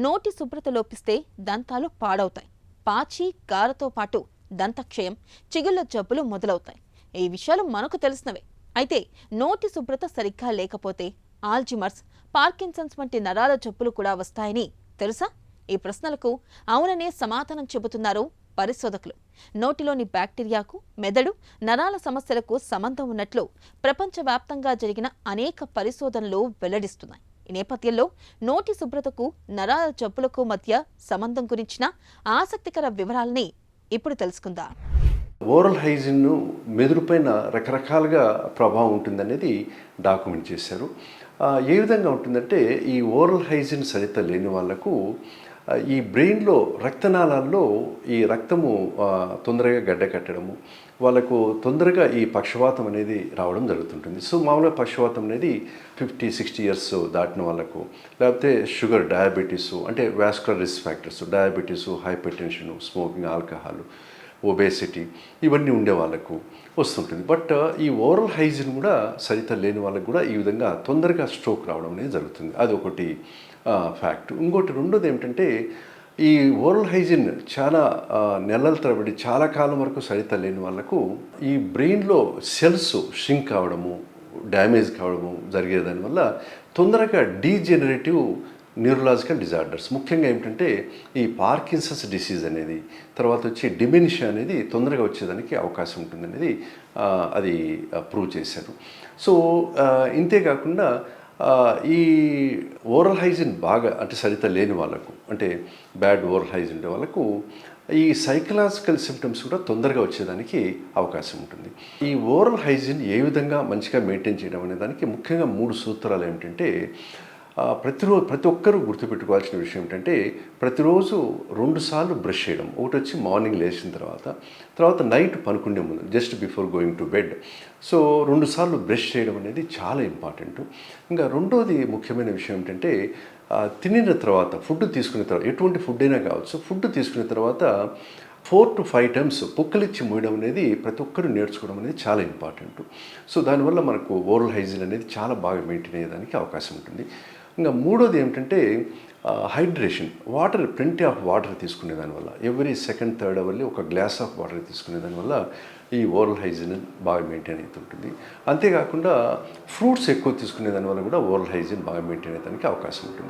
నోటి శుభ్రత లోపిస్తే దంతాలు పాడవుతాయి. పాచి, గారతో పాటు దంతక్షయం, చిగుళ్ల జబ్బులు మొదలవుతాయి. ఈ విషయాలు మనకు తెలిసినవే. అయితే నోటి శుభ్రత సరిగ్గా లేకపోతే ఆల్జిమర్స్, పార్కిన్సన్స్ వంటి నరాల జబ్బులు కూడా వస్తాయని తెలుసా? ఈ ప్రశ్నలకు అవుననే సమాధానం చెబుతున్నారు పరిశోధకులు. నోటిలోని బ్యాక్టీరియాకు, మెదడు, నరాల సమస్యలకు సంబంధం ఉన్నట్లు ప్రపంచవ్యాప్తంగా జరిగిన అనేక పరిశోధనలు వెల్లడిస్తున్నాయి. ఈ నేపథ్యంలో నోటి శుభ్రతకు, నరాల జబ్బులకు మధ్య సంబంధం గురించిన ఆసక్తికర వివరాలని ఇప్పుడు తెలుసుకుందాం. ఓరల్ హైజీన్ మెదుడుపైన రకరకాలుగా ప్రభావం ఉంటుందనేది డాక్యుమెంట్ చేశారు. ఏ విధంగా ఉంటుందంటే, ఈ ఓరల్ హైజీన్ సరిత లేని వాళ్లకు ఈ బ్రెయిన్లో రక్తనాళాల్లో ఈ రక్తము తొందరగా గడ్డ కట్టడము, వాళ్ళకు తొందరగా ఈ పక్షవాతం అనేది రావడం జరుగుతుంటుంది. సో మామూలుగా పక్షవాతం అనేది 50-60 ఇయర్స్ దాటిన వాళ్ళకు, లేకపోతే షుగర్, డయాబెటీస్, అంటే vascular risk factors, diabetes, hyper tension, smoking, alcohol, obesity, ఇవన్నీ ఉండే వాళ్ళకు వస్తుంటుంది. బట్ ఈ ఓరల్ హైజీన్ కూడా సరిత లేని వాళ్ళకు కూడా ఈ విధంగా తొందరగా స్ట్రోక్ రావడం అనేది జరుగుతుంది. అది ఒకటి ఫ్యాక్ట్. ఇంకోటి రెండోది ఏమిటంటే, ఈ ఓరల్ హైజీన్ చాలా నెలల తరబడి చాలా కాలం వరకు సరిత లేని వాళ్ళకు ఈ బ్రెయిన్లో సెల్స్ షింక్ కావడము, డ్యామేజ్ కావడము జరిగేదానివల్ల తొందరగా డీజెనరేటివ్ న్యూరలాజికల్ డిజార్డర్స్, ముఖ్యంగా ఏమిటంటే ఈ పార్కిన్సన్స్ డిసీజ్ అనేది, తర్వాత వచ్చి డిమెన్షియా అనేది తొందరగా వచ్చేదానికి అవకాశం ఉంటుందనేది అది ప్రూవ్ చేశారు. సో ఇంతేకాకుండా ఈ ఓరల్ హైజీన్ బాగా అంటే సరిత లేని వాళ్ళకు, అంటే బ్యాడ్ ఓరల్ హైజీన్ ఉండే వాళ్ళకు ఈ సైకలాజికల్ సిమ్టమ్స్ కూడా తొందరగా వచ్చేదానికి అవకాశం ఉంటుంది. ఈ ఓరల్ హైజీన్ ఏ విధంగా మంచిగా మెయింటైన్ చేయడం అనే దానికి ముఖ్యంగా 3 సూత్రాలు ఏమిటంటే, ప్రతి ఒక్కరూ గుర్తుపెట్టుకోవాల్సిన విషయం ఏంటంటే, ప్రతిరోజు 2 సార్లు బ్రష్ చేయడం. ఒకటి వచ్చి మార్నింగ్ లేచిన తర్వాత నైట్ పనుకునే ముందు, just before going to bed. So 2 సార్లు బ్రష్ చేయడం అనేది చాలా ఇంపార్టెంట్. ఇంకా రెండోది ముఖ్యమైన విషయం ఏంటంటే, తినిన తర్వాత, ఫుడ్ తీసుకున్న తర్వాత, ఎటువంటి ఫుడ్ అయినా కావచ్చు, ఫుడ్ తీసుకున్న తర్వాత 4 to 5 టైమ్స్ పుక్కలిచ్చి మూయడం అనేది ప్రతి ఒక్కరు నేర్చుకోవడం అనేది చాలా ఇంపార్టెంట్. సో దానివల్ల మనకు ఓరల్ హైజీన్ అనేది చాలా బాగా మెయింటైన్ అయ్యేదానికి అవకాశం ఉంటుంది. ఇంకా మూడోది ఏమిటంటే hydration, water, plenty of water తీసుకునే దానివల్ల, ఎవ్రీ సెకండ్, థర్డ్ అవర్లీ ఒక గ్లాస్ ఆఫ్ వాటర్ తీసుకునే దానివల్ల ఈ ఓరల్ హైజీన్ బాగా మెయింటైన్ అవుతుంటుంది. అంతేకాకుండా ఫ్రూట్స్ ఎక్కువ తీసుకునే దానివల్ల కూడా ఓరల్ హైజీన్ బాగా మెయింటైన్ అయ్యేదానికి అవకాశం ఉంటుంది.